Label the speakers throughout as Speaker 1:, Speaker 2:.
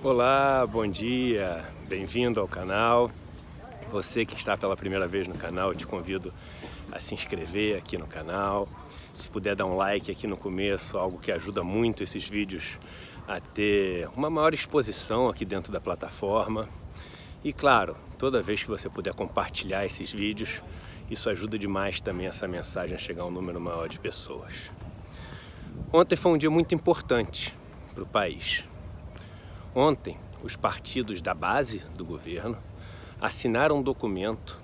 Speaker 1: Olá, bom dia, bem-vindo ao canal. Você que está pela primeira vez no canal, eu te convido a se inscrever aqui no canal. Se puder dar um like aqui no começo, algo que ajuda muito esses vídeos a ter uma maior exposição aqui dentro da plataforma. E claro, toda vez que você puder compartilhar esses vídeos, isso ajuda demais também essa mensagem a chegar a um número maior de pessoas. Ontem foi um dia muito importante para o país. Ontem, os partidos da base do governo assinaram um documento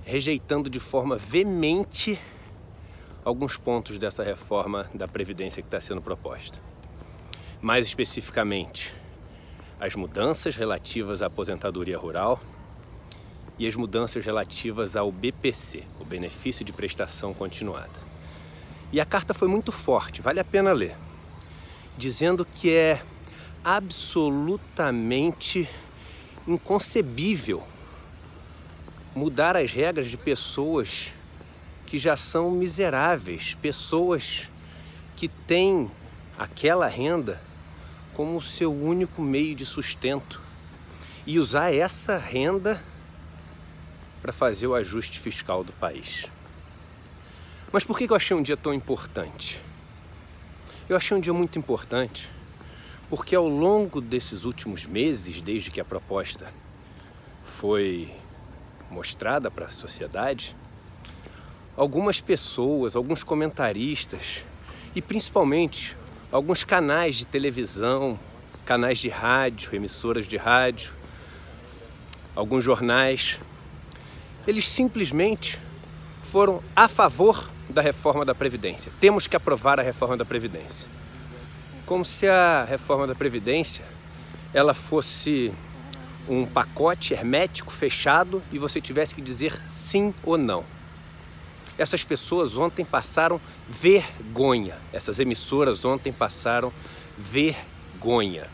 Speaker 1: rejeitando de forma veemente alguns pontos dessa reforma da Previdência que está sendo proposta. Mais especificamente, as mudanças relativas à aposentadoria rural e as mudanças relativas ao BPC, o Benefício de Prestação Continuada. E a carta foi muito forte, vale a pena ler, dizendo que é absolutamente inconcebível mudar as regras de pessoas que já são miseráveis, pessoas que têm aquela renda como o seu único meio de sustento e usar essa renda para fazer o ajuste fiscal do país. Mas por que eu achei um dia tão importante? Eu achei um dia muito importante porque ao longo desses últimos meses, desde que a proposta foi mostrada para a sociedade, algumas pessoas, alguns comentaristas e principalmente alguns canais de televisão, canais de rádio, emissoras de rádio, alguns jornais, eles simplesmente foram a favor da reforma da Previdência. Temos que aprovar a reforma da Previdência. Como se a reforma da Previdência ela fosse um pacote hermético fechado e você tivesse que dizer sim ou não. Essas pessoas ontem passaram vergonha. Essas emissoras ontem passaram vergonha.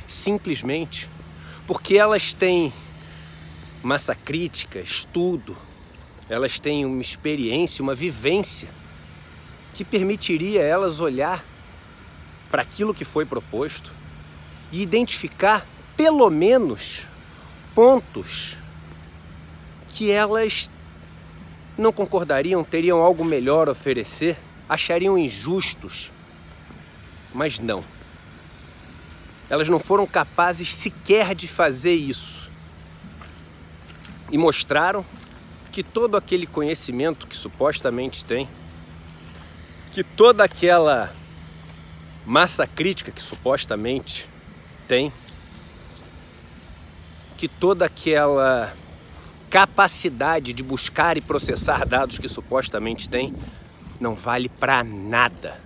Speaker 1: Simplesmente porque elas têm massa crítica, estudo, elas têm uma experiência, uma vivência que permitiria elas olhar para aquilo que foi proposto e identificar pelo menos pontos que elas não concordariam, teriam algo melhor a oferecer, achariam injustos, mas não. Elas não foram capazes sequer de fazer isso e mostraram que todo aquele conhecimento que supostamente tem, que toda aquela massa crítica que supostamente tem, que toda aquela capacidade de buscar e processar dados que supostamente tem, não vale para nada.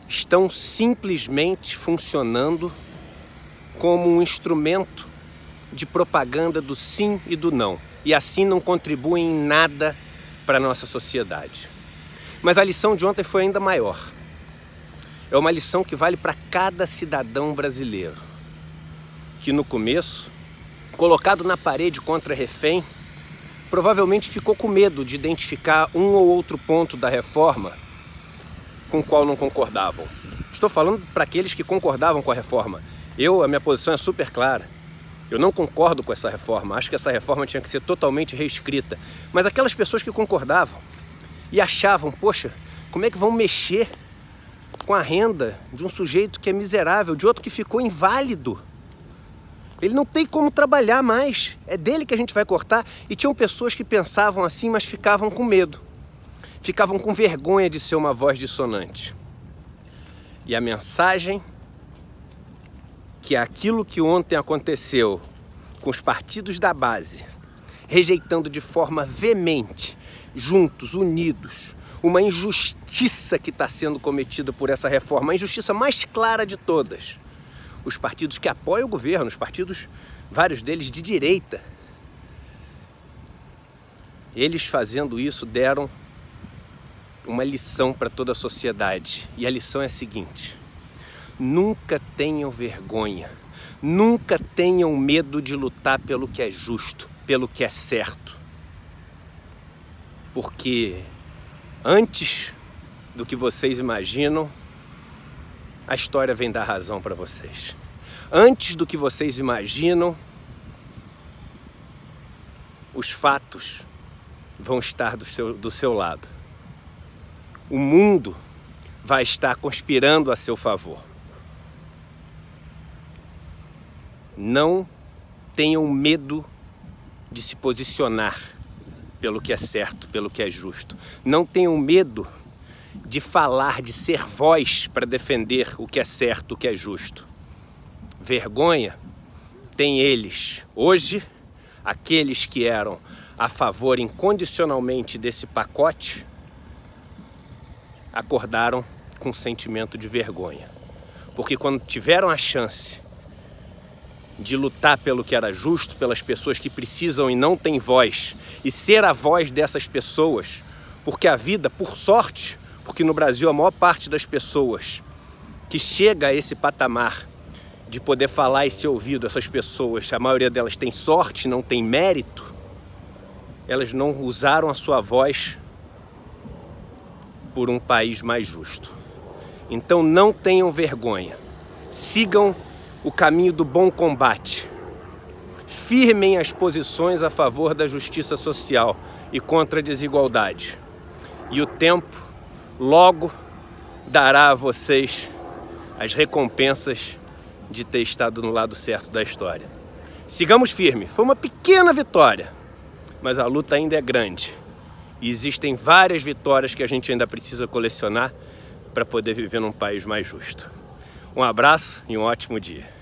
Speaker 1: Estão simplesmente funcionando como um instrumento de propaganda do sim e do não, e assim não contribuem em nada para a nossa sociedade. Mas a lição de ontem foi ainda maior. É uma lição que vale para cada cidadão brasileiro, que no começo, colocado na parede contra refém, provavelmente ficou com medo de identificar um ou outro ponto da reforma com o qual não concordavam. Estou falando para aqueles que concordavam com a reforma. A minha posição é super clara. Eu não concordo com essa reforma, acho que essa reforma tinha que ser totalmente reescrita. Mas aquelas pessoas que concordavam e achavam, poxa, como é que vão mexer com a renda de um sujeito que é miserável, de outro que ficou inválido? Ele não tem como trabalhar mais, é dele que a gente vai cortar. E tinham pessoas que pensavam assim, mas ficavam com medo, ficavam com vergonha de ser uma voz dissonante. E a mensagem que aquilo que ontem aconteceu com os partidos da base, rejeitando de forma veemente, juntos, unidos, uma injustiça que está sendo cometida por essa reforma, a injustiça mais clara de todas. Os partidos que apoiam o governo, os partidos, vários deles de direita, eles fazendo isso deram uma lição para toda a sociedade. E a lição é a seguinte: nunca tenham vergonha, nunca tenham medo de lutar pelo que é justo, pelo que é certo. Porque antes do que vocês imaginam, a história vem dar razão para vocês. Antes do que vocês imaginam, os fatos vão estar do seu lado. O mundo vai estar conspirando a seu favor. Não tenham medo de se posicionar pelo que é certo, pelo que é justo. Não tenham medo de falar, de ser voz para defender o que é certo, o que é justo. Vergonha tem eles. Hoje, aqueles que eram a favor incondicionalmente desse pacote acordaram com um sentimento de vergonha. Porque quando tiveram a chance de lutar pelo que era justo, pelas pessoas que precisam e não têm voz, e ser a voz dessas pessoas, porque a vida, por sorte, porque no Brasil a maior parte das pessoas que chega a esse patamar de poder falar e ser ouvido, essas pessoas, a maioria delas tem sorte, não tem mérito, elas não usaram a sua voz por um país mais justo. Então não tenham vergonha, sigam o caminho do bom combate, firmem as posições a favor da justiça social e contra a desigualdade. E o tempo logo dará a vocês as recompensas de ter estado no lado certo da história. Sigamos firme. Foi uma pequena vitória, mas a luta ainda é grande. E existem várias vitórias que a gente ainda precisa colecionar para poder viver num país mais justo. Um abraço e um ótimo dia.